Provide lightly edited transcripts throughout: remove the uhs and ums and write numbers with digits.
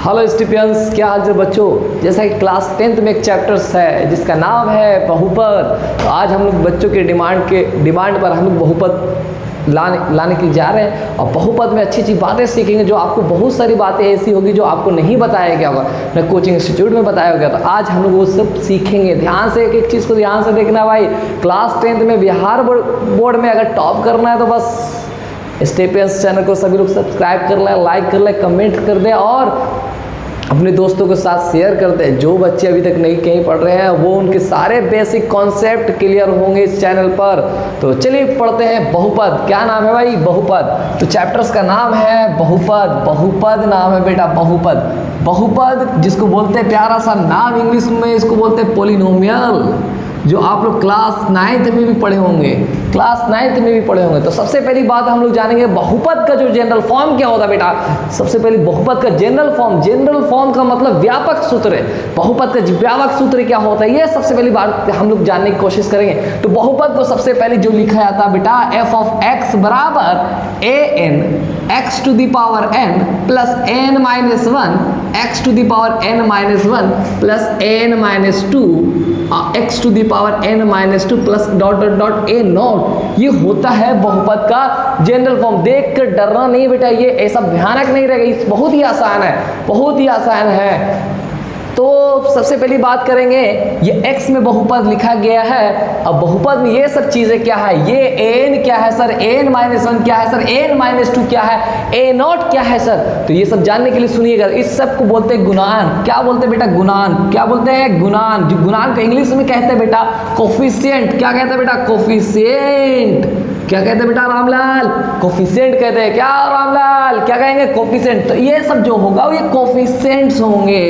Hello students, क्या हाल है बच्चों। जैसा कि क्लास 10th में एक चैप्टर्स है जिसका नाम है बहुपद। तो आज हम लोग बच्चों के डिमांड पर हम लोग बहुपद लाने के लिए जा रहे हैं और बहुपद में अच्छी अच्छी बातें सीखेंगे जो आपको बहुत सारी बातें ऐसी होगी जो आपको नहीं बताया गया होगा, न कोचिंग इंस्टीट्यूट में बताया गया। तो आज हम लोग वो सब सीखेंगे। ध्यान से एक एक चीज़ को ध्यान से देखना भाई। क्लास 10th में बिहार बोर्ड में अगर टॉप करना है तो बस स्टेपियंस चैनल को सभी लोग सब्सक्राइब कर लें, लाइक कर लें, कमेंट कर दें और अपने दोस्तों के साथ शेयर कर दें। जो बच्चे अभी तक नहीं कहीं पढ़ रहे हैं वो उनके सारे बेसिक कॉन्सेप्ट क्लियर होंगे इस चैनल पर। तो चलिए पढ़ते हैं बहुपद। क्या नाम है भाई? बहुपद। तो चैप्टर्स का नाम है बहुपद। बहुपद नाम है बेटा, बहुपद। बहुपद जिसको बोलते हैं प्यारा सा नाम इंग्लिश में, इसको बोलते हैं पोलिनोमियल, जो आप लोग क्लास 9th में भी पढ़े होंगे। क्लास 9th में भी पढ़े होंगे। तो सबसे पहली बात हम लोग जानेंगे बहुपद का जो जनरल फॉर्म क्या होता है बेटा। सबसे पहले बहुपद का जनरल फॉर्म का मतलब व्यापक सूत्र है। बहुपद का व्यापक सूत्र क्या होता है, ये सबसे पहली बात हम लोग जानने की कोशिश करेंगे। तो बहुपद को सबसे पहले जो लिखा जाता है बेटा, f of x बराबर an x to the power n plus n minus 1 x to the power n minus 1 plus n minus 2 x to the power n minus 2 plus dot dot dot a not. ये होता है बहुपद का general form. देख कर डरना नहीं बेटा, ये ऐसा भयानक नहीं रहेगा, बहुत ही आसान है, बहुत ही आसान है। तो सबसे पहली बात करेंगे, ये x में बहुपद लिखा गया है। अब बहुपद में ये सब चीजें क्या है, ये n क्या है सर, n माइनस 1 क्या है सर, n माइनस 2 क्या है, a नॉट क्या है सर। तो ये सब जानने के लिए सुनिएगा। इस सब को बोलते हैं गुणान। क्या बोलते हैं बेटा? गुणान। क्या बोलते हैं? गुणान। जो गुणान को इंग्लिश में कहते हैं बेटा कोफिशिएंट। क्या कहते हैं बेटा? कोफिशिएंट। क्या कहते हैं बेटा रामलाल? कोफिशिएंट कहते हैं। क्या रामलाल क्या कहेंगे? कोफिशिएंट। तो ये सब जो होगा वो ये कोफिशिएंट्स होंगे।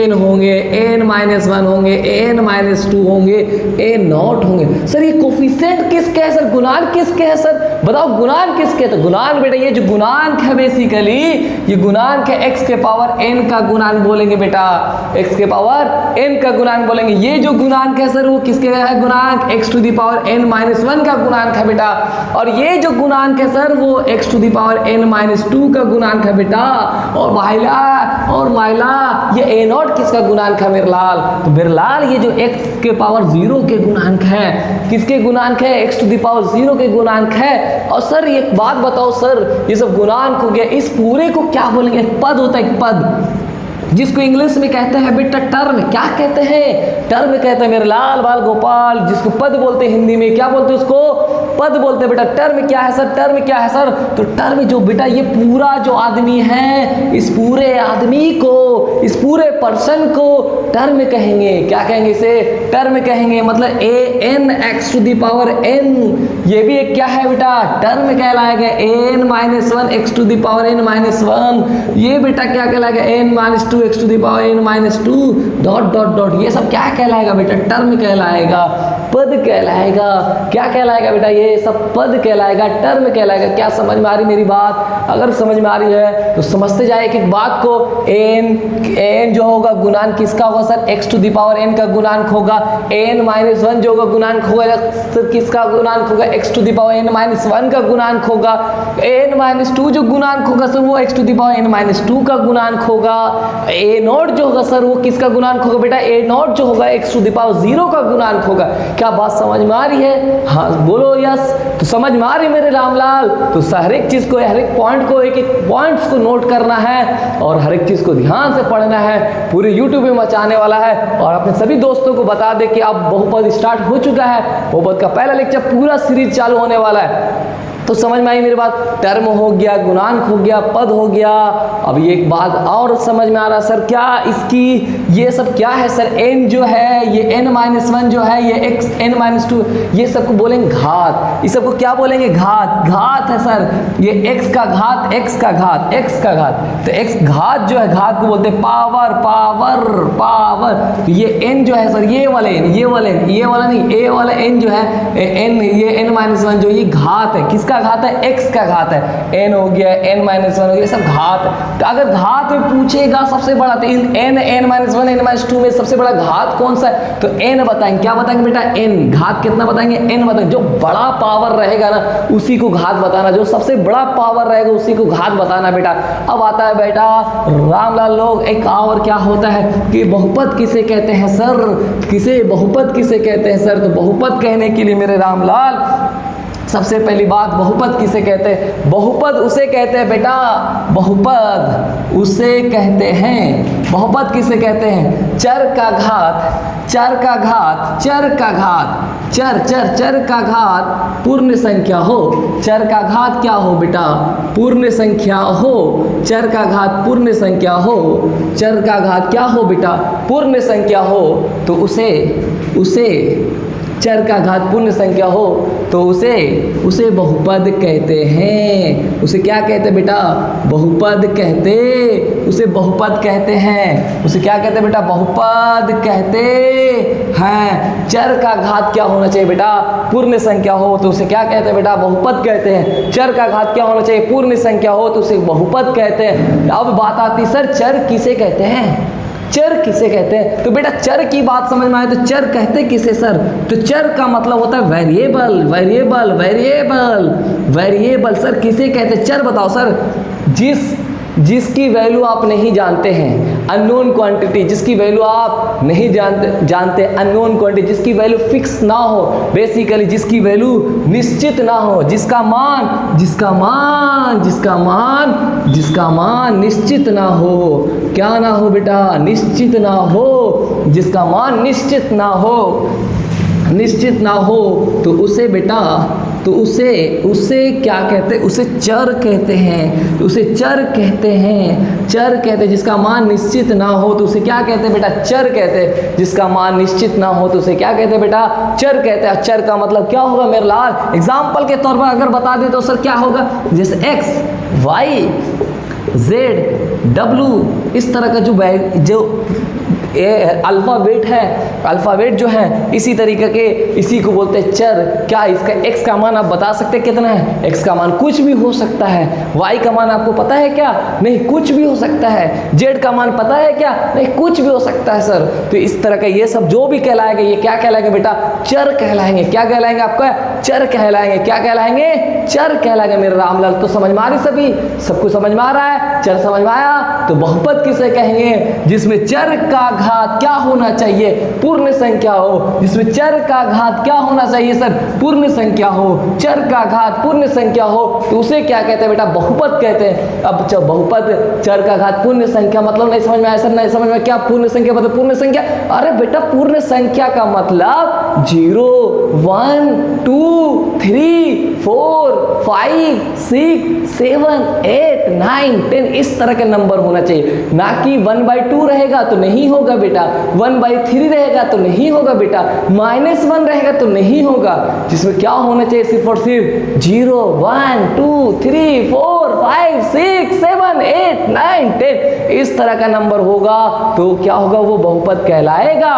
n होंगे, n माइनस 1 होंगे, n माइनस 2 होंगे, a नॉट होंगे। सर ये कोफिशिएंट किसके है सर, गुणांक किसके है सर, बताओ गुणांक किसके है? तो गुणांक बेटा ये जो गुणांक है बेसिकली ये गुणांक है x के पावर n का गुणांक बोलेंगे बेटा, x के पावर n का गुणांक बोलेंगे। ये जो गुणांक है सर वो किसके है? गुणांक x to the power n minus 1 का गुणांक है बेटा। और ये जो गुणांक है सर वो x to the power n minus 2 का गुणांक है बेटा। और माइला ये a नॉट किसका गुणांक है मेरे लाल? तो मेरे लाल ये जो x के पावर 0 के गुणांक है, किसके गुणांक है? x टू दी पावर 0 के गुणांक है। और सर एक बात बताओ सर, ये सब गुणांक हो गया, इस पूरे को क्या बोलेंगे? पद होता है, पद, जिसको इंग्लिश में कहते हैं बेटा टर्म। क्या कहते हैं? टर्म कहते हैं मेरे लाल बाल गोपाल। जिसको पद बोलते हैं हिंदी में, क्या बोलते हैं उसको? पद बोलते हैं बेटा। टर्म क्या है सर? टर्म क्या है सर? तो टर्म जो बेटा ये पूरा जो आदमी है, इस पूरे आदमी को, इस पूरे पर्सन को टर्म कहेंगे। क्या कहेंगे इसे? टर्म कहेंगे। मतलब an x to the power n, ये भी एक क्या है बेटा? टर्म कहलाएगा। n minus 1 x to the power n minus 1, ये बेटा क्या कहलाएगा? n minus 2 x to the power n minus 2 dot dot dot. ये सब क्या कहलाएगा बेटा? टर्म कहलाएगा, पद कहलाएगा। क्या कहलाएगा बेटा? ये सब पद कहलाएगा, टर्म कहलाएगा। क्या समझ में आ रही मेरी बात? अगर समझ में आ रही है तो समझते जाए एक एक बात को। n जो होगा गुणांक किसका होगा sir? x to the power n का गुणांक होगा। n माइनस 1 जो होगा गुणांक होगा सर किसका गुणांक होगा? x to the power n minus 1 का गुणांक होगा। n माइनस 2 जो गुणांक होगा सर वो x to the power n minus 2 का गुणांक होगा। a नॉट जो होगा सर वो किसका गुणांक होगा बेटा? a नॉट जो होगा x टू दी पावर 0 का गुणांक होगा। क्या बात समझ में आ रही है? हाँ बोलो यस। तो समझ में आ रही मेरे रामलाल? तो हर एक चीज को, हर एक पॉइंट को, एक एक पॉइंट्स को नोट करना है और हर एक चीज को ध्यान से पढ़ना है। पूरे यूट्यूब में मचाने वाला है और अपने सभी दोस्तों को बता दे कि अब बहुपद स्टार्ट हो चुका है। बहुपद का पहला लेक्चर पूरा सीरीज चालू होने वाला है। तो समझ में आई मेरी बात? टर्म हो गया, गुणांक हो गया, पद हो गया। अब ये एक बात और समझ में आ रहा सर, क्या इसकी ये सब क्या है सर? n जो है ये n माइनस 1 जो है ये x n माइनस 2, ये सबको बोलेंगे घात। इस सबको क्या बोलेंगे? घात। घात है सर ये x का घात, x का घात, x का घात। तो x घात जो है, घात को बोलते हैं पावर, पावर, पावर। तो ये n जो है सर, ये वाला n, ये वाला n, ये वाला नहीं, a वाला n जो है n, ये n माइनस 1 जो ये घात है, किसका किसका घात है? x का घात है। n हो गया, n-1 हो गया, सब घात। तो अगर घात में पूछेगा सबसे बड़ा, तो n, n-1, n-2 में सबसे बड़ा घात कौन सा है? तो n बताएंगे। क्या बताएंगे बेटा? n। घात कितना बताएंगे? n बताएंगे। जो बड़ा पावर रहेगा ना उसी को घात बताना, जो सबसे बड़ा पावर रहेगा उसी को घात बताना बेटा। अब आता है बेटा रामलाल लोग, एक और क्या होता है कि बहुपद किसे कहते हैं सर? किसे बहुपद किसे कहते हैं सर? तो बहुपद कहने के लिए मेरे रामलाल सबसे पहली बात, बहुपद किसे कहते हैं? बहुपद उसे कहते हैं बेटा, बहुपद उसे कहते हैं। बहुपद किसे कहते हैं? चर का घात, चर का घात, चर का घात, चर का घात पूर्ण संख्या हो। चर का घात क्या हो बेटा? पूर्ण संख्या हो। चर का घात पूर्ण संख्या हो। चर का घात क्या हो बेटा? पूर्ण संख्या हो। तो उसे चर का घात पूर्ण संख्या हो तो उसे बहुपद कहते हैं। उसे क्या कहते हैं बेटा? बहुपद कहते, उसे बहुपद कहते हैं। उसे क्या कहते हैं बेटा? बहुपद कहते हैं। चर का घात क्या होना चाहिए बेटा? पूर्ण संख्या हो तो उसे क्या कहते हैं बेटा? बहुपद कहते हैं। चर का घात क्या होना चाहिए? पूर्ण संख्या हो तो उसे बहुपद कहते हैं। अब बात आती सर चर किसे कहते हैं? चर किसे कहते हैं? तो बेटा चर की बात समझ में आए तो चर कहते किसे सर? तो चर का मतलब होता है variable, variable, variable, variable. Sir किसे कहते हैं? चर बताओ सर। जिसकी वैल्यू आप नहीं जानते हैं, अननोन क्वांटिटी, जिसकी वैल्यू आप नहीं जानते अननोन क्वांटिटी, जिसकी वैल्यू फिक्स ना हो, बेसिकली जिसकी वैल्यू निश्चित ना हो, जिसका मान निश्चित ना हो। क्या ना हो बेटा? निश्चित ना हो। जिसका मान निश्चित ना हो, निश्चित ना हो तो उसे बेटा, तो उसे क्या कहते हैं? उसे चर कहते हैं। तो उसे चर कहते हैं, चर कहते हैं। जिसका मान निश्चित ना हो तो उसे क्या कहते हैं बेटा? चर कहते हैं। जिसका मान निश्चित ना हो तो उसे क्या कहते हैं बेटा? चर कहते हैं। चर का मतलब क्या होगा मेरे लाल? एग्जाम्पल के तौर पर अगर बता दे तो सर क्या होगा? जैसे x, y, z, w, इस तरह का जो अल्फ़ाबेट है, अल्फ़ाबेट जो है इसी तरीके के, इसी को बोलते हैं चर। क्या इसका x का मान आप बता सकते हैं कितना है? x का मान कुछ भी हो सकता है। y का मान आपको पता है क्या? नहीं, कुछ भी हो सकता है। z का मान पता है क्या? नहीं, कुछ भी हो सकता है सर। तो इस तरह का ये सब जो भी कहलाएगा ये क्या कहलाएंगे बेटा? चर कहलाएंगे। क्या कहलाएंगे आपका? चर कहलाएंगे। क्या कहलाएंगे? चर कहलाएंगे मेरे रामलाल। तो समझ में आ रही सभी? सबको समझ में आ रहा है? चर समझ में आया? तो बहुपद किसे कहेंगे? जिसमें चर का घात क्या होना चाहिए? पूर्ण संख्या हो। जिसमें चर का घात क्या होना चाहिए सर? पूर्ण संख्या हो। चर का घात पूर्ण संख्या हो तो उसे क्या कहते हैं बेटा? बहुपद कहते हैं। अब जब बहुपद चर का घात पूर्ण संख्या मतलब नहीं समझ में आया सर? नहीं समझ में? क्या पूर्ण संख्या मतलब? पूर्ण संख्या, अरे बेटा पूर्ण संख्या का मतलब 0, 1, 2, 3, 4, 5, 6, 7, 8, 9, 10 इस तरह के नंबर होना चाहिए। ना कि 1/2 रहेगा तो नहीं होगा बेटा, 1/3 रहेगा तो नहीं होगा बेटा, -1 रहेगा तो नहीं होगा। जिसमें क्या होना चाहिए? सिर्फ और सिर्फ 0, 1, 2, 3, 4, 5, 6, 7, 8, 9, 10 इस तरह का नंबर होगा तो क्या होगा? वो बहुपद कहलाएगा।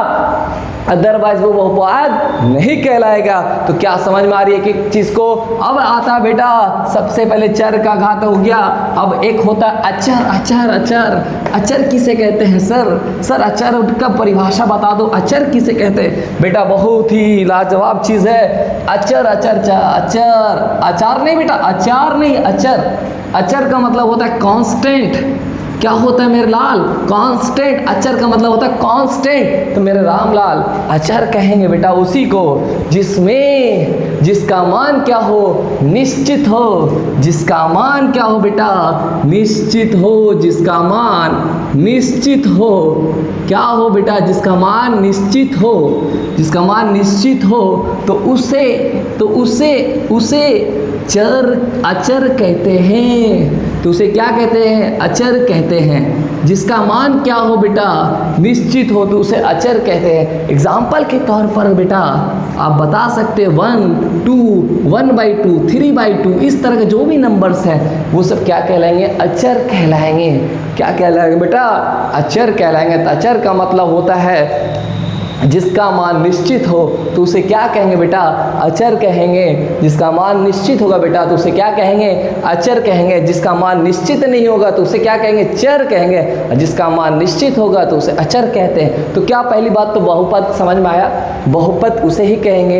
अदरवाइज वो बहुपद नहीं कहलाएगा। तो क्या समझ में आ रही है कि चीज को? अब आता बेटा सबसे पहले चर का घात हो गया। अब एक होता है अचर। अचर, अचर, अचर किसे कहते हैं सर? सर अचर का परिभाषा बता दो। अचर किसे कहते हैं बेटा? बहुत ही लाजवाब चीज है अचर। अचर, अचर, अचार नहीं बेटा, अचार नहीं, अचर। अचर का मतलब होता है कांस्टेंट। क्या होता है मेरे लाल? कांस्टेंट। अचर का मतलब होता है कांस्टेंट। तो मेरे रामलाल अचर कहेंगे बेटा उसी को जिसका मान क्या हो? निश्चित हो। जिसका मान क्या हो बेटा? निश्चित हो। जिसका मान निश्चित हो। क्या हो बेटा? जिसका मान निश्चित हो। जिसका मान निश्चित हो तो उसे चर अचर कहते हैं। तो उसे क्या कहते हैं? अचर कहते हैं। जिसका मान क्या हो बेटा? निश्चित हो तो उसे अचर कहते हैं। एग्जाम्पल के तौर पर बेटा आप बता सकते हैं 1, 2, 1/2, 3/2 इस तरह के जो भी नंबर्स हैं वो सब क्या कहलाएंगे? अचर कहलाएंगे। क्या कहलाएंगे बेटा? अचर कहलाएंगे। तो अचर का मतलब होता है जिसका मान निश्चित हो तो उसे क्या कहेंगे बेटा, अचर कहेंगे। जिसका मान निश्चित होगा बेटा तो उसे क्या कहेंगे, अचर कहेंगे। जिसका मान निश्चित नहीं होगा तो उसे क्या कहेंगे, चर कहेंगे। और जिसका मान निश्चित होगा तो उसे अचर कहते हैं। तो क्या पहली बात तो बहुपद समझ में आया, बहुपद उसे ही कहेंगे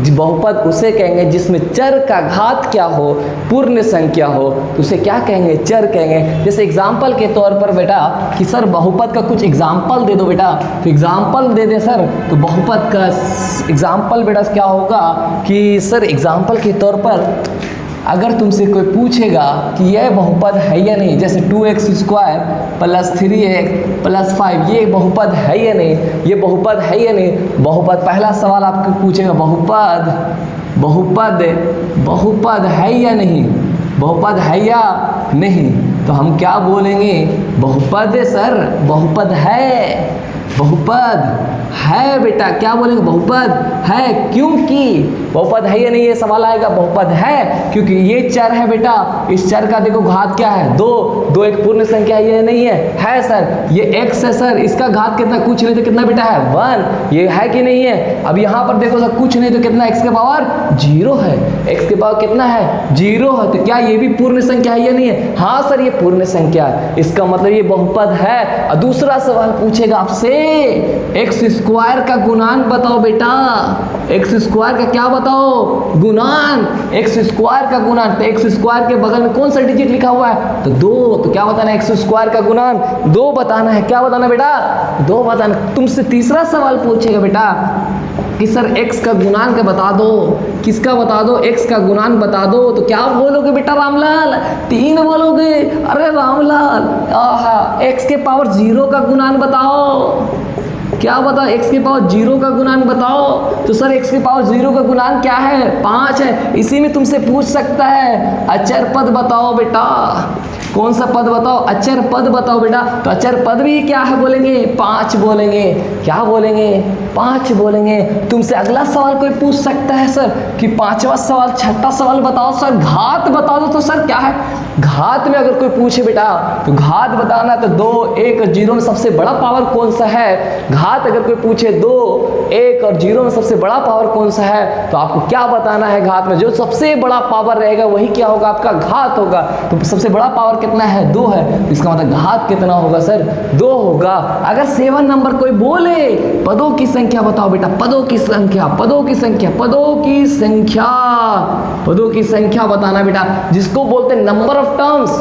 बहुपद उसे कहेंगे जिसमें चर का घात क्या हो, पूर्ण संख्या हो, तो उसे क्या कहेंगे, चर कहेंगे। जैसे एग्जाम्पल के तौर पर बेटा कि सर बहुपद का कुछ एग्जाम्पल दे दो बेटा, तो एग्जाम्पल दे दे सर, तो बहुपद का एग्जाम्पल बेटा क्या होगा कि सर एग्जाम्पल के तौर पर अगर तुमसे कोई पूछेगा कि यह बहुपद है या नहीं, जैसे 2x² + 3x + 5 ये बहुपद है या नहीं, ये बहुपद है या नहीं। बहुपद पहला सवाल आपको पूछेगा, बहुपद है या नहीं, बहुपद है या नहीं, तो हम क्या बोलेंगे, बहुपद है सर, बहुपद है बेटा, क्या बोलेंगे, बहुपद है। क्योंकि बहुपद है या नहीं ये सवाल आएगा, बहुपद है क्योंकि ये चर है बेटा, इस चर का देखो घात क्या है, 2 एक पूर्ण संख्या है, ये नहीं है सर, ये x है सर, इसका घात कितना, कुछ नहीं तो कितना बेटा है 1, ये है कि नहीं है। अब यहाँ पर देखो सर कुछ नहीं तो कितना, x के पावर 0 है, x के पावर कितना है 0 है, तो क्या ये भी पूर्ण संख्या है या नहीं है, हाँ सर ये पूर्ण संख्या है, इसका मतलब ये बहुपद है। और दूसरा सवाल पूछेगा आपसे, x² का गुणांक बताओ बेटा, x² का क्या बताओ, गुणांक, x² का गुणांक, तो x² के बगल में कौन सा डिजिट लिखा हुआ है, तो 2, तो क्या बताना है, x² का गुणांक 2 बताना है, क्या बताना बेटा 2 बताना। तुमसे तीसरा सवाल पूछेगा बेटा कि सर x का गुणांक बता दो, किसका बता दो, x का गुणांक बता दो, तो क्या बोलोगे बेटा रामलाल, 3 बोलोगे, अरे रामलाल x के पावर 0 का गुणांक बताओ, क्या बताओ, x के पावर 0 का गुणांक बताओ, तो सर x के पावर 0 का गुणांक क्या है 5 है। इसी में तुमसे पूछ सकता है अचर पद बताओ बेटा, कौन सा पद बताओ, अचर पद बताओ बेटा, तो अचर पद भी क्या है बोलेंगे, 5 बोलेंगे, क्या बोलेंगे 5 बोलेंगे। तुमसे अगला सवाल कोई पूछ सकता है सर कि 5वां सवाल, 6ठा सवाल बताओ सर, घात बता दो, तो सर क्या है घात में अगर कोई पूछे बेटा तो घात बताना, तो 2, 1 और 0 में सबसे बड़ा पावर कौन सा है, घात अगर कोई पूछे 2, 1 और 0 में सबसे बड़ा पावर कौन सा है, तो आपको क्या बताना है, घात में जो सबसे बड़ा पावर रहेगा वही क्या होगा, आपका घात होगा। तो सबसे बड़ा पावर कितना है 2 है, तो इसका मतलब घात कितना होगा सर 2 होगा। अगर 7 नंबर कोई बोले पदों की संख्या बताओ बेटा, पदों की संख्या, पदों की संख्या, पदों की संख्या, पदों की संख्या बताना बेटा, जिसको बोलते हैं नंबर ऑफ टर्म्स,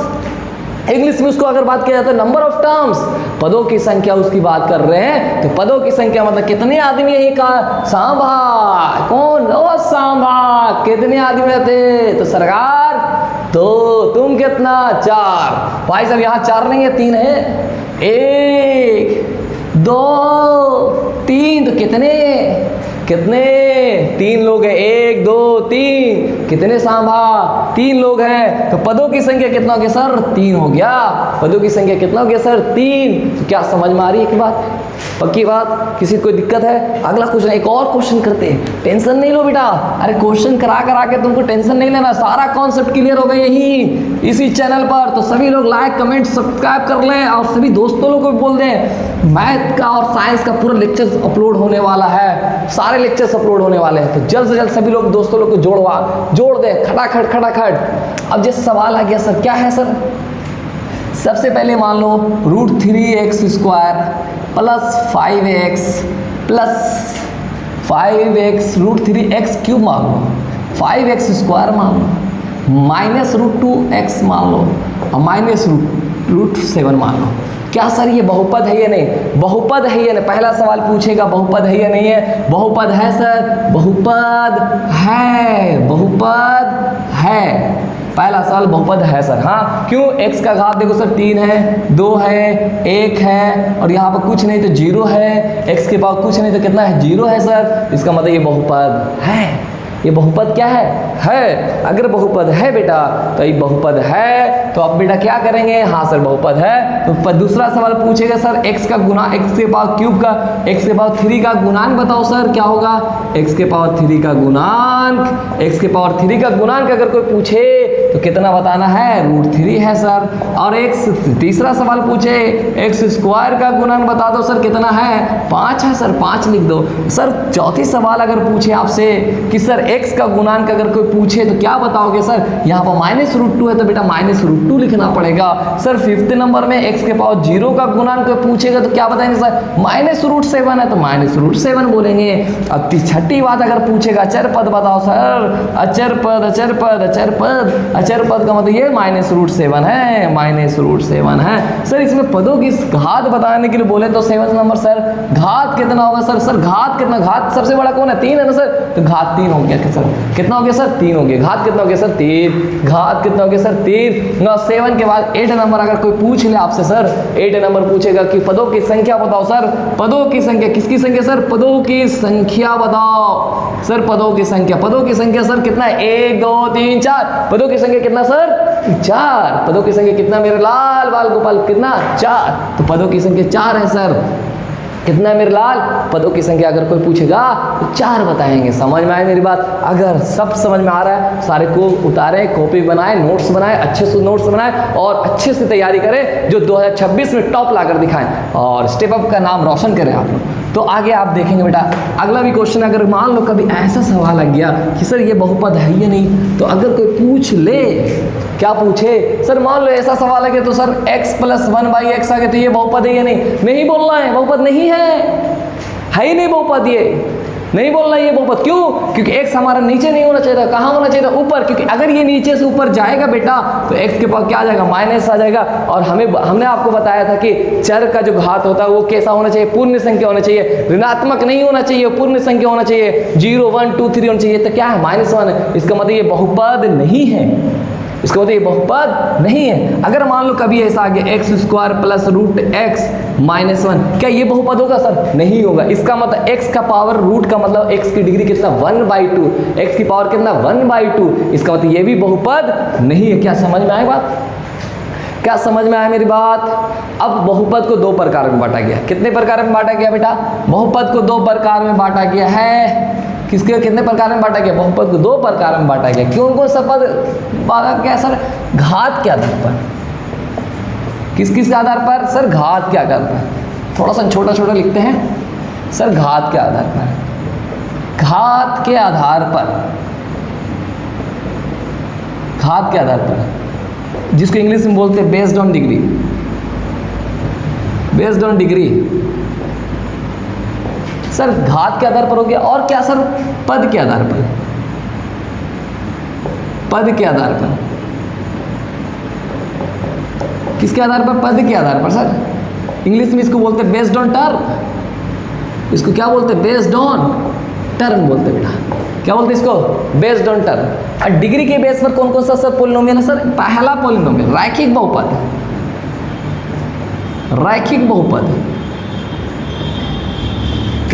इंग्लिश में उसको अगर बात किया जाता है नंबर ऑफ टर्म्स, पदों की संख्या उसकी बात कर रहे हैं, तो पदों की संख्या मतलब कितने आदमी यही का, सांभा, कौन, ओ सांभा, कितने आदमी रहते, तो सरकार, तो तुम कितना 4, भाई साहब यहाँ 4 नहीं है 3 है, 1 2 3, तो कितने 3 लोग हैं, 1 2 3, कितने सांभा 3 लोग हैं, तो पदों की संख्या कितना हो गया सर 3 हो गया, पदों की संख्या कितना हो गया सर 3। तो क्या समझ में आ रही है कि बात, पक्की बात, किसी को कोई दिक्कत है। अगला क्वेश्चन, एक और क्वेश्चन करते हैं, टेंशन नहीं लो बेटा, अरे क्वेश्चन करा के तुमको टेंशन नहीं लेना, सारा कॉन्सेप्ट क्लियर होगा यही इसी चैनल पर। तो सभी लोग लाइक कमेंट सब्सक्राइब कर लें और सभी दोस्तों लोग को भी बोल दें, मैथ का और साइंस का पूरा लेक्चर अपलोड होने वाला है, सारे लेक्चर्स अपलोड होने वाले हैं, तो जल्द से जल्द सभी लोग दोस्तों लोग को जोड़ दे खटाखट। अब जिस सवाल आ गया सर, क्या है सर, सबसे पहले मान लो √3x² + 5x + 5x √3x³ मान लो, 5x² मान लो, -√2x मान लो और -√7 मान लो। क्या सर ये बहुपद है या नहीं, बहुपद है या नहीं, पहला सवाल पूछेगा बहुपद है या नहीं है, बहुपद है सर, बहुपद है, पहला सवाल बहुपद है सर, हाँ क्यों, x का घात देखो सर 3 है, 2 है, 1 है और यहाँ पर कुछ नहीं तो 0 है, x के पास कुछ नहीं तो कितना है 0 है सर, इसका मतलब ये बहुपद है, ये बहुपद क्या है, अगर बहुपद है बेटा तो ये बहुपद है, तो अब बेटा क्या करेंगे, हाँ सर बहुपद है, तो दूसरा सवाल पूछेगा सर x का गुना, x के पावर क्यूब का, x के पावर 3 का गुणांक बताओ सर, क्या होगा x के पावर 3 का गुणांक, x के पावर 3 का गुणांक अगर कोई पूछे तो कितना बताना है, √3 है सर। और एक तीसरा सवाल पूछे एक्स स्क्वायर का गुणन बता दो सर, कितना है, 5 है सर, 5 लिख दो सर। चौथी सवाल अगर पूछे आपसे कि सर एक्स का गुणांक अगर कोई पूछे तो क्या बताओगे सर, यहाँ पर -√2 है तो बेटा -√2 लिखना पड़ेगा सर। 5th नंबर में एक्स के पावर 0 का गुणांक कोई पूछेगा तो क्या बताएंगे सर, -√7 है तो -√7 बोलेंगे। अब छठी बात अगर पूछेगा अचर पद बताओ सर, अचर पद अचर पद अचर पद, अचर पद का मतलब ये -√7 है, -√7 है सर। इसमें पदों की घात बताने के लिए बोले तो 7 नंबर सर, घात कितना होगा सर, सर घात कितना, घात सबसे बड़ा कौन है, 3 है ना सर, तो घात 3 हो गया सर, कितना हो गया सर, 3 हो गया। घात कितना हो गया सर, 3, घात कितना हो गया सर, 3। 7 के बाद 8 नंबर अगर कोई पूछ ले आपसे सर, 8 नंबर पूछेगा कि पदों की संख्या बताओ सर, पदों की संख्या, किसकी संख्या सर, पदों की संख्या बताओ सर, पदों की संख्या, पदों की संख्या सर कितना है, 1 2 3 4, पदों की संख्या कितना सर, 4, पदों की संख्या कितना मेरे लाल बाल गोपाल, कितना 4, तो पदों की संख्या 4 है सर। कितना मेरे लाल, पदों की संख्या अगर कोई पूछेगा तो 4 बताएंगे। समझ में आए मेरी बात? अगर सब समझ में आ रहा है, सारे को उतारे, कॉपी बनाए, नोट्स बनाए, अच्छे से नोट्स बनाए और अच्छे से तैयारी करें, जो 2026 में टॉप लाकर दिखाएं और स्टेप अप का नाम रोशन करें आप लोग। तो आगे आप देखेंगे बेटा अगला भी क्वेश्चन, अगर मान लो कभी ऐसा सवाल आ गया कि सर ये बहुपद है या नहीं, तो अगर कोई पूछ ले, क्या पूछे सर, मान लो ऐसा सवाल है कि तो सर x + 1/x आ गया तो ये बहुपद है या नहीं, नहीं बोलना है, बहुपद नहीं है ही नहीं बहुपद, ये नहीं बोलना ये बहुपद। क्यों? क्योंकि x हमारा नीचे नहीं होना चाहिए था, कहाँ होना चाहिए था, ऊपर, क्योंकि अगर ये नीचे से ऊपर जाएगा बेटा तो x के पास क्या आ जाएगा, माइनस आ जाएगा। और हमने आपको बताया था कि चर का जो घात होता है वो कैसा होना चाहिए, पूर्ण संख्या होना चाहिए, ऋणात्मक नहीं होना चाहिए, पूर्ण संख्या होना चाहिए, 0 1 2 3 होना चाहिए। तो क्या है, -1 है, इसका मतलब ये बहुपद नहीं है, इसका मतलब ये बहुपद नहीं है। अगर मान लो कभी ऐसा आ गया x² + √x - 1, क्या ये बहुपद होगा सर, नहीं होगा। इसका मतलब x का पावर रूट का मतलब x की डिग्री कितना 1/2, x की पावर कितना 1/2, इसका मतलब ये भी बहुपद नहीं है। क्या समझ में आए बात, क्या समझ में आया मेरी बात? अब बहुपद को 2 प्रकार में बांटा गया। कितने प्रकार में बांटा गया बेटा, बहुपद को 2 प्रकार में बांटा गया है। किसके कितने प्रकार में बांटा गया, बहुपद को 2 प्रकार में बांटा गया। क्यों उनको सब पद बांटा गया सर, घात के आधार पर। किस किस के आधार पर सर, घात के आधार पर। थोड़ा सा छोटा छोटा लिखते हैं सर, घात के आधार पर, घात के आधार पर, घात के आधार पर, जिसको इंग्लिश में बोलते हैं based on degree, based on degree sir, घात के आधार पर हो गया। और क्या सर, पद के आधार पर, पद के आधार पर, किसके आधार पर, पद के आधार पर सर। इंग्लिश में इसको बोलते हैं बेस्ड ऑन टर्म, इसको क्या बोलते हैं, बेस्ड ऑन टर्म बोलते हैं बेटा। क्या बोलते हैं इसको, बेस्ड ऑन टर्म। और डिग्री के बेस पर कौन कौन सा सर पॉलिनोमियल है सर, पहला पॉलिनोमियल रैखिक बहुपद, रैखिक बहुपद,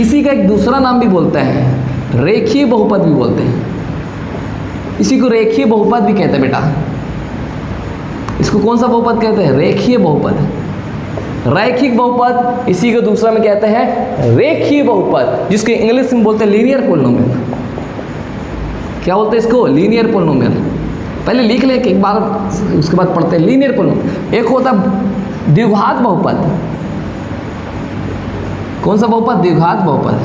इसी का एक दूसरा नाम भी बोलते हैं रेखीय बहुपद भी बोलते हैं, इसी को रेखीय बहुपद भी कहते हैं बेटा। इसको कौन सा बहुपद कहते हैं, रेखीय बहुपद। रैखिक बहुपद इसी को दूसरा में कहते हैं रेखीय बहुपद, जिसको इंग्लिश में बोलते हैं लीनियर पॉलिनोमियल। क्या बोलते हैं इसको, लीनियर पॉलिनोमियल। पहले लिख ले एक बार, उसके बाद पढ़ते हैं लीनियर पॉलिनोमियल। एक होता द्विघात बहुपद, कौन सा बहुपद, द्विघात बहुपद।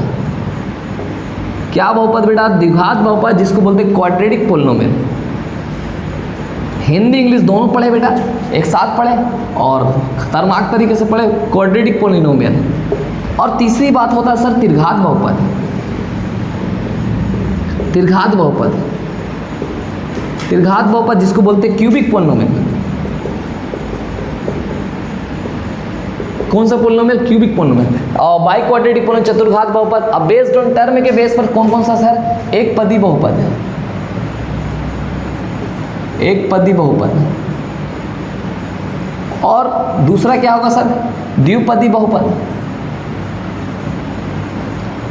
क्या बहुपद बेटा, द्विघात बहुपद, जिसको बोलते हैं क्वाड्रेटिक पॉलिनोमियल। हिंदी इंग्लिश दोनों पढ़े बेटा, एक साथ पढ़े और खतरनाक तरीके से पढ़े, क्वाड्रेटिक पॉलिनोमियल। और तीसरी बात होता है सर त्रिघात बहुपद, त्रिघात बहुपद, त्रिघात बहुपद जिसको बोलते हैं क्यूबिक पॉलिनोमियल। कौन सा पॉलिनोमियल, क्यूबिक पॉलिनोमियल। और बाई क्वाड्रेटिक पॉलिनोमियल, चतुर्घात बहुपद। अब बेस्ड ऑन टर्म के बेस पर कौन कौन सा सर, एक पदी बहुपद है, एक पदी बहुपद। और दूसरा क्या होगा सर, द्विपदी बहुपद,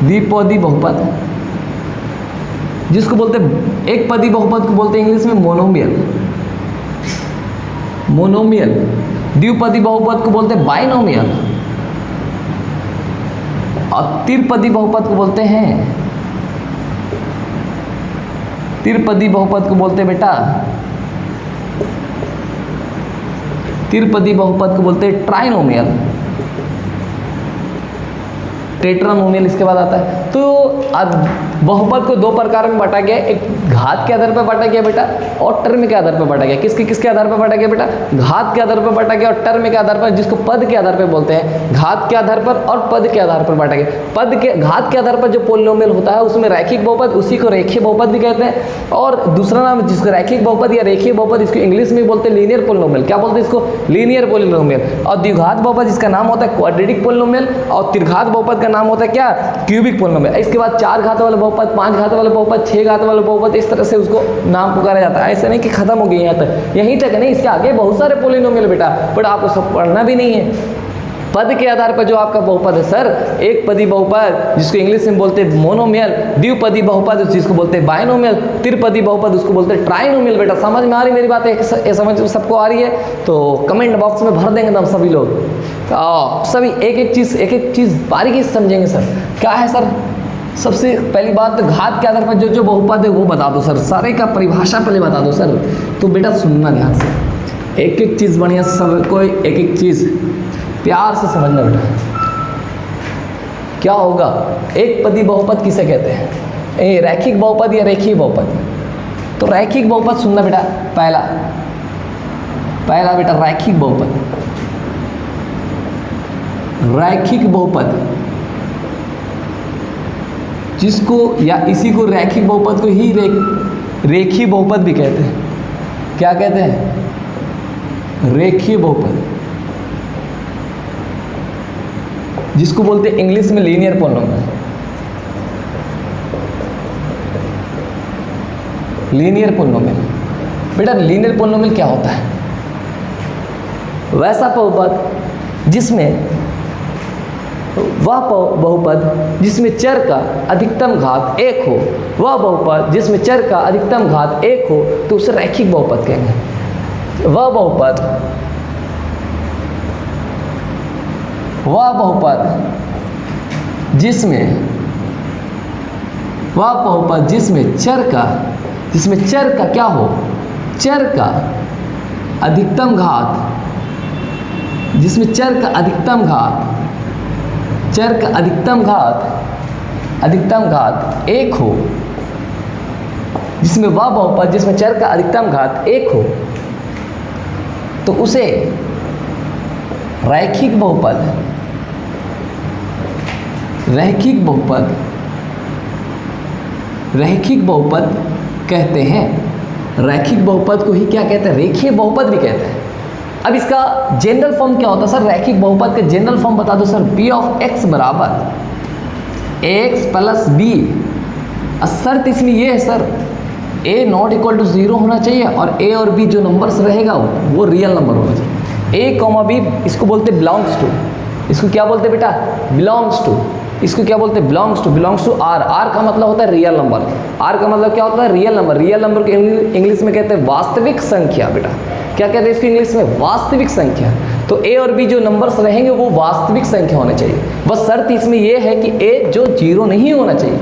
द्विपदी बहुपद, जिसको बोलते हैं एक पदी बहुपद को बोलते हैं इंग्लिश में मोनोमियल, मोनोमियल। द्विपदी बहुपद को बोलते हैं बाइनोमियल और त्रिपदी बहुपद को बोलते हैं, त्रिपदी बहुपद को बोलते हैं बेटा त्रिपदी बहुपद को बोलते हैं ट्राइनोमियल, टेट्रानोमियल इसके बाद आता है। तो अब बहुपद को दो प्रकार में बांटा गया, एक घात के आधार पर बांटा गया बेटा और टर्म के आधार पर बांटा गया। किसके आधार पर बांटा गया बेटा? घात के आधार पर बांटा गया और टर्म के आधार पर, जिसको पद के आधार पर बोलते हैं। घात के आधार पर और पद के आधार पर बांटा गया। घात के आधार पर जो पोलिनोमियल होता है उसमें रैखिक बहुपद, उसी को रेखीय बहुपद भी कहते हैं। और दूसरा नाम जिसको रैखिक बहुपद या रेखीय बहुपद, इसको इंग्लिश में बोलते हैं लीनियर पोलिनोमियल। क्या बोलते हैं इसको? Linear polynomial. और द्विघात बहुपद जिसका नाम होता है क्वाड्रेटिक पोलिनोमियल, और त्रिघात बहुपद का नाम होता है क्या? Cubic polynomial. इसके बाद 4 घात वाला बहुपद, 5 घात वाला बहुपद, 6 घात वाला बहुपद, इस तरह से उसको नाम पुकारा जाता है। ऐसा नहीं कि खत्म हो गई यहाँ तक, यहीं तक नहीं, इसके आगे बहुत सारे पोलिनोमियल बेटा, बट आपको सब पढ़ना भी नहीं है। पद के आधार पर जो आपका बहुपद है सर, एक पदी बहुपद जिसको इंग्लिश में बोलते हैं मोनोमियल, द्विपदी बहुपद जिसको बोलते हैं बाइनोमियल, त्रिपदी बहुपद उसको बोलते हैं ट्राइनोमियल। बेटा समझ में आ रही मेरी बात है? समझ सबको आ रही है तो कमेंट बॉक्स में भर देंगे हम सभी लोग। सभी एक एक चीज़ बारीकी से समझेंगे सर। क्या है सर? सबसे पहली बात तो घात के आधार पर जो बहुपद है वो बता दो सर, सारे का परिभाषा पहले बता दो सर। तो बेटा सुनना ध्यान से, एक एक चीज़ बढ़िया सब, कोई एक एक चीज़ प्यार से समझना बेटा। क्या होगा? एक पदी बहुपद किसे कहते हैं? रैखिक बहुपद या रेखीय बहुपद? तो रैखिक बहुपद सुनना बेटा, पहला बेटा रैखिक बहुपद। रैखिक बहुपद जिसको या इसी को रैखिक बहुपद को ही रेखीय बहुपद भी कहते हैं। क्या कहते हैं? रेखीय बहुपद, जिसको बोलते हैं इंग्लिश में लीनियर पोलिनोमियल। लीनियर पोलिनोमियल बेटा, लीनियर पोलिनोमियल क्या होता है? वैसा बहुपद जिसमें वह बहुपद जिसमें चर का अधिकतम घात 1 हो, वह बहुपद जिसमें चर का अधिकतम घात 1 हो तो उसे रैखिक बहुपद कहेंगे। वह बहुपद जिसमें चर का क्या हो? चर का अधिकतम घात, जिसमें चर का अधिकतम घात 1 हो, जिसमें वह बहुपद जिसमें चर का अधिकतम घात 1 हो तो उसे रैखिक बहुपद कहते हैं। रैखिक बहुपद को ही क्या कहते हैं? रेखीय बहुपद भी कहते हैं। अब इसका जनरल फॉर्म क्या होता है सर? रैखिक बहुपद का जनरल फॉर्म बता दो सर। p ऑफ x बराबर ax प्लस बी। शर्त इसमें ये है sir, a not equal to 0 होना चाहिए और a और b जो नंबर्स रहेगा वो रियल नंबर होना चाहिए। a कॉमा b इसको बोलते बिलोंग्स टू, इसको क्या बोलते बेटा? Belongs to. इसको क्या बोलते हैं? Belongs to are. आर का मतलब होता है रियल नंबर। आर का मतलब क्या होता है? Real number. रियल नंबर को इंग्लिश में कहते हैं वास्तविक संख्या बेटा। क्या कहते हैं इसको इंग्लिश में? वास्तविक संख्या। तो ए और बी जो नंबर्स रहेंगे वो वास्तविक संख्या होने चाहिए। बस शर्त इसमें यह है कि ए जो 0 नहीं होना चाहिए।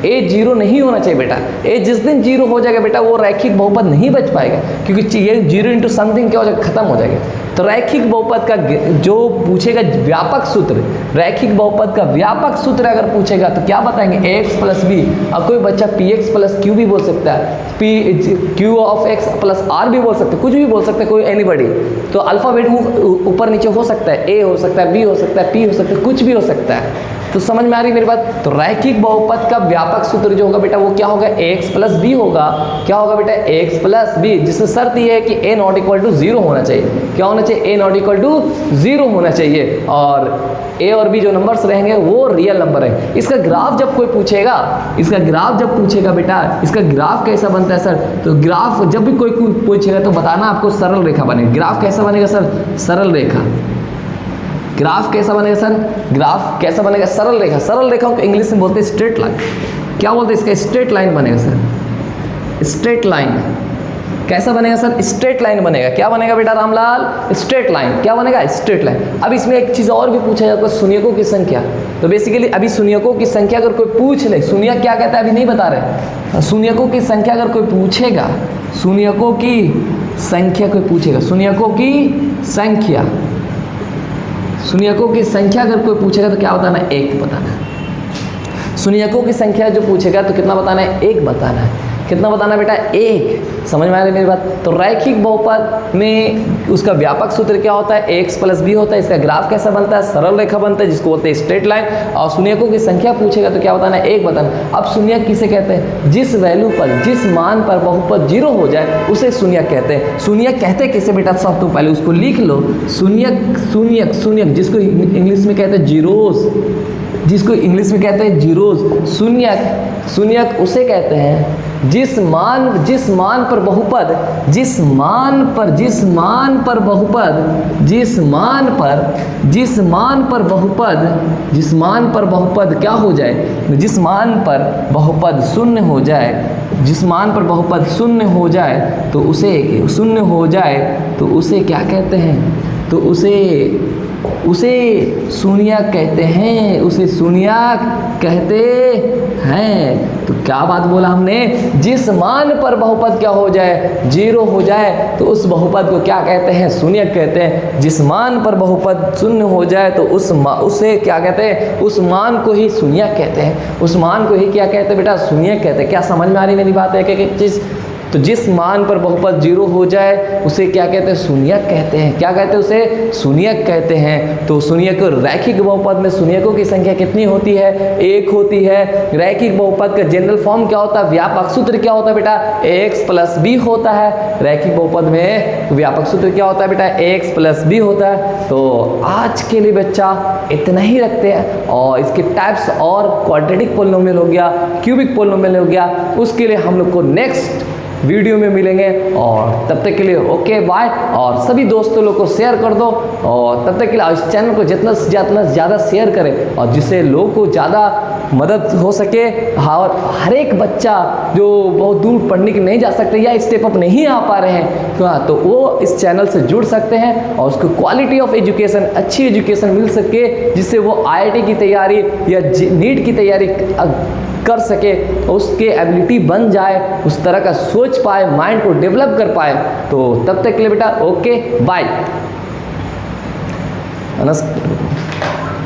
ए 0 नहीं होना चाहिए बेटा। ए जिस दिन 0 हो जाएगा बेटा वो रैखिक बहुपद नहीं बच पाएगा, क्योंकि ये 0 इंटू समथिंग क्या हो जाएगा? खत्म हो जाएगा। तो रैखिक बहुपद का जो पूछेगा व्यापक सूत्र, रैखिक बहुपद का व्यापक सूत्र अगर पूछेगा तो क्या बताएंगे? ax plus B. अब कोई बच्चा px प्लस क्यू भी बोल सकता है, q of x plus r भी बोल सकते हैं, कुछ भी बोल सकते हैं, कोई एनीबॉडी। तो अल्फाबेट ऊपर नीचे हो सकता है, a हो सकता है, b हो सकता है, p हो सकता है, कुछ भी हो सकता है। तो समझ में आ रही मेरी बात? तो रैखिक बहुपद का व्यापक सूत्र जो होगा बेटा वो क्या होगा? ax प्लस बी होगा। क्या होगा बेटा? ax प्लस बी, जिसमें शर्त ये है कि a नॉट इक्वल टू 0 होना चाहिए। क्या होना चाहिए? a नॉट इक्वल टू 0 होना चाहिए और a और b जो नंबर्स रहेंगे वो रियल नंबर है। इसका ग्राफ जब कोई पूछेगा, बेटा इसका ग्राफ कैसा बनता है सर? तो ग्राफ जब भी कोई पूछेगा तो बताना आपको सरल रेखा बनेगा। ग्राफ कैसा बनेगा सर? सरल रेखा। ग्राफ कैसा बनेगा सर? ग्राफ कैसा बनेगा? सरल रेखा। सरल रेखा को इंग्लिश में बोलते हैं स्ट्रेट लाइन। क्या बोलते हैं इसका? स्ट्रेट लाइन बनेगा सर। स्ट्रेट लाइन कैसा बनेगा सर? स्ट्रेट लाइन बनेगा। क्या बनेगा बेटा रामलाल? Straight line. क्या बनेगा? Straight line. अब इसमें एक चीज़ और भी पूछा जाता है, शून्यकों की संख्या। तो बेसिकली अभी शून्यकों की संख्या अगर कोई पूछ ले, शून्य क्या कहता है अभी नहीं बता रहे, शून्यकों की संख्या अगर कोई पूछेगा, शून्यकों की संख्या कोई पूछेगा, शून्यकों की संख्या, शून्यकों की संख्या अगर कोई पूछेगा तो क्या बताना है? 1 बताना है। शून्यकों की संख्या जो पूछेगा तो कितना बताना है? 1 बताना है। कितना बताना बेटा? 1। समझ में आ रही मेरी बात? तो रैखिक बहुपद में उसका व्यापक सूत्र क्या होता है? ax + b होता है। इसका ग्राफ कैसा बनता है? सरल रेखा बनता है जिसको बोलते हैं स्ट्रेट लाइन। और शून्यकों की संख्या पूछेगा तो क्या बताना है? 1 बताना। अब शून्यक किसे कहते हैं? जिस वैल्यू पर, जिस मान पर बहुपद 0 हो जाए उसे शून्यक कहते हैं। शून्यक कहते हैं किसे बेटा? सब तो पहले उसको लिख लो। शून्यक शून्यक शून्यक जिसको इंग्लिश में कहते हैं जीरोस, जिसको इंग्लिश में कहते हैं जीरोस। शून्यक शून्यक उसे कहते हैं जिस मान पर बहुपद, जिस मान पर बहुपद क्या हो जाए? जिस मान पर बहुपद शून्य हो जाए, जिस मान पर बहुपद शून्य हो जाए तो उसे शून्य हो जाए तो उसे क्या कहते हैं? तो उसे शून्यक कहते हैं, उसे शून्यक कहते हैं। तो क्या बात बोला हमने? जिस मान पर बहुपद क्या हो जाए? 0 हो जाए तो उस बहुपद को क्या कहते हैं? शून्यक कहते हैं। जिस मान पर बहुपद शून्य हो जाए तो उसे क्या कहते हैं? उस मान को ही शून्यक कहते हैं। उस मान को ही क्या कहते हैं बेटा? शून्यक कहते हैं। क्या समझ में आ रही मेरी बात है? एक चीज़, तो जिस मान पर बहुपद 0 हो जाए उसे क्या कहते हैं? शून्यक कहते हैं। क्या कहते हैं? उसे शून्यक कहते हैं। तो शून्यक रैखिक बहुपद में शून्यकों की संख्या कितनी होती है? 1 होती है। रैखिक बहुपद का जनरल फॉर्म क्या होता है? व्यापक सूत्र क्या होता है बेटा? ax + b होता है। रैखिक बहुपद में व्यापक सूत्र क्या होता है बेटा? ax + b होता है। तो आज के लिए बच्चा इतना ही रखते हैं। और इसके टाइप्स और क्वाड्रेटिक पोलिनोमियल हो गया, क्यूबिक पोलिनोमियल हो गया, उसके लिए हम लोग को नेक्स्ट वीडियो में मिलेंगे। और तब तक के लिए ओके बाय। और सभी दोस्तों लोग को शेयर कर दो। और तब तक के लिए इस चैनल को जितना ज़्यादा शेयर करें और जिससे लोगों को ज़्यादा मदद हो सके। और हर एक बच्चा जो बहुत दूर पढ़ने के नहीं जा सकते या स्टेप अप नहीं आ पा रहे हैं तो वो इस चैनल से जुड़ सकते हैं और उसको क्वालिटी ऑफ एजुकेशन, अच्छी एजुकेशन मिल सके जिससे वो IIT की तैयारी या नीट की तैयारी कर सके, उसके एबिलिटी बन जाए, उस तरह का सोच पाए, माइंड को डेवलप कर पाए। तो तब तक के लिए बेटा ओके बाय।